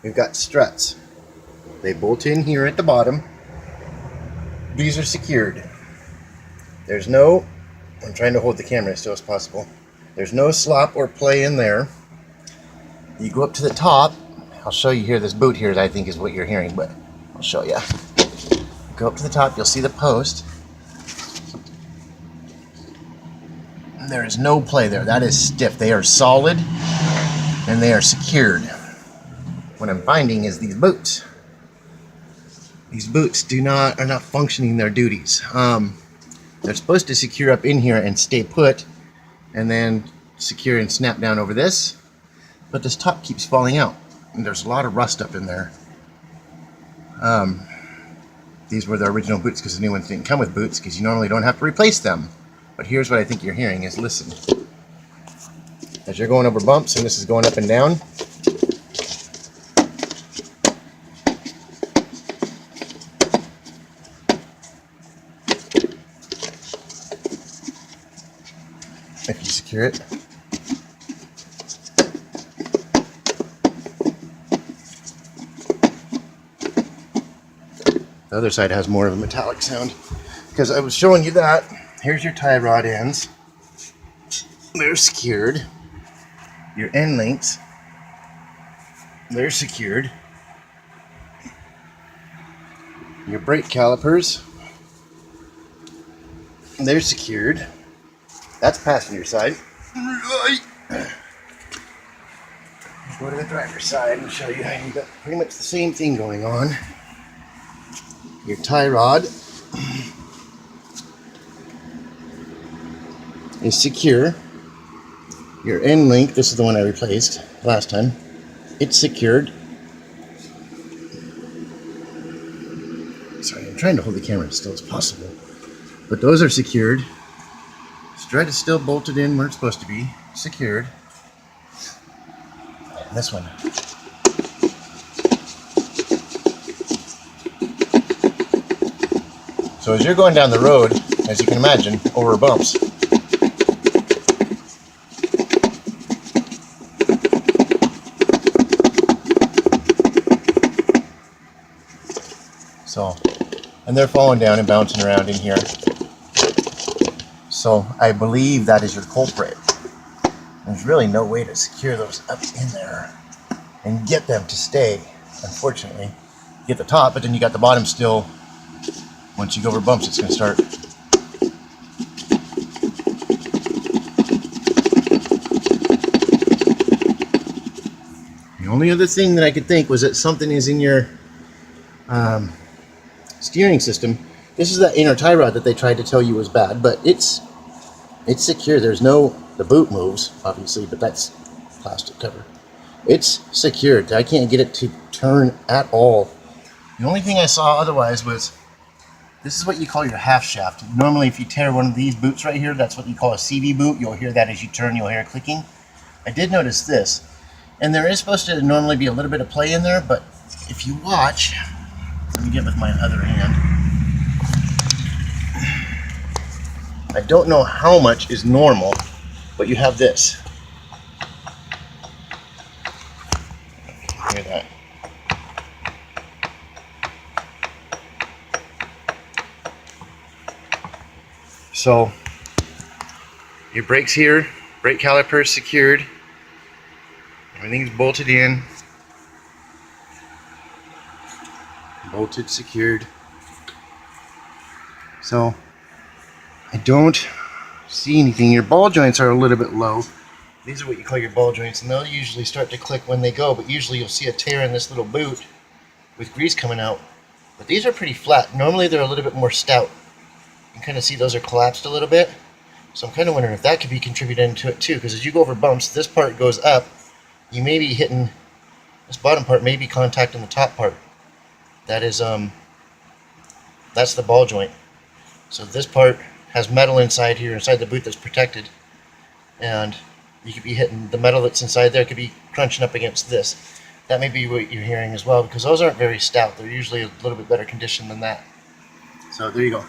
we've got struts. They bolt in here at the bottom. These are secured. There's no, I'm trying to hold the camera as still as possible. There's no slop or play in there. You go up to the top. I'll show you here, this boot here I think is what you're hearing, but I'll show you. Go up to the top, you'll see the post. There is no play there. That is stiff. They are solid and they are secured. What I'm finding is these boots. These boots are not functioning their duties. They're supposed to secure up in here and stay put, and then secure and snap down over this. But this top keeps falling out, and there's a lot of rust up in there. These were the original boots because the new ones didn't come with boots because you normally don't have to replace them. But here's what I think you're hearing is, listen. As you're going over bumps and this is going up and down, if you secure it, the other side has more of a metallic sound because I was showing you that. Here's your tie rod ends. They're secured. Your end links, they're secured. Your brake calipers, they're secured. That's passenger side. Go to the driver's side and show you how you got pretty much the same thing going on. Your tie rod is secure. Your end link, this is the one I replaced last time, it's secured. Sorry, I'm trying to hold the camera as still as possible. But those are secured. Strut is still bolted in where it's supposed to be, secured. And this one. So as you're going down the road, as you can imagine, over bumps, and they're falling down and bouncing around in here. So I believe that is your culprit. There's really no way to secure those up in there and get them to stay, unfortunately. You get the top, but then you got the bottom still. Once you go over bumps, it's going to start. The only other thing that I could think was that something is in your steering system. This is that inner tie rod that they tried to tell you was bad, but it's secure. There's no, the boot moves obviously, but that's plastic cover. It's secured. I can't get it to turn at all. The only thing I saw otherwise was, this is what you call your half shaft. Normally if you tear one of these boots right here, that's what you call a CV boot. You'll hear that as you turn, you'll hear it clicking. I did notice this, and there is supposed to normally be a little bit of play in there, but if you watch, let me get with my other hand. I don't know how much is normal, but you have this. Hear that? So your brakes here, brake calipers secured. Everything's bolted in. Bolted, secured. So I don't see anything. Your ball joints are a little bit low. These are what you call your ball joints, and they'll usually start to click when they go, but usually you'll see a tear in this little boot with grease coming out. But these are pretty flat. Normally they're a little bit more stout. You can kind of see those are collapsed a little bit. So I'm kind of wondering if that could be contributing to it too, because as you go over bumps, this part goes up. You may be hitting, this bottom part may be contacting the top part. That is, that's the ball joint. So this part has metal inside here, inside the boot that's protected. And you could be hitting the metal that's inside there, could be crunching up against this. That may be what you're hearing as well, because those aren't very stout. They're usually a little bit better condition than that. So there you go.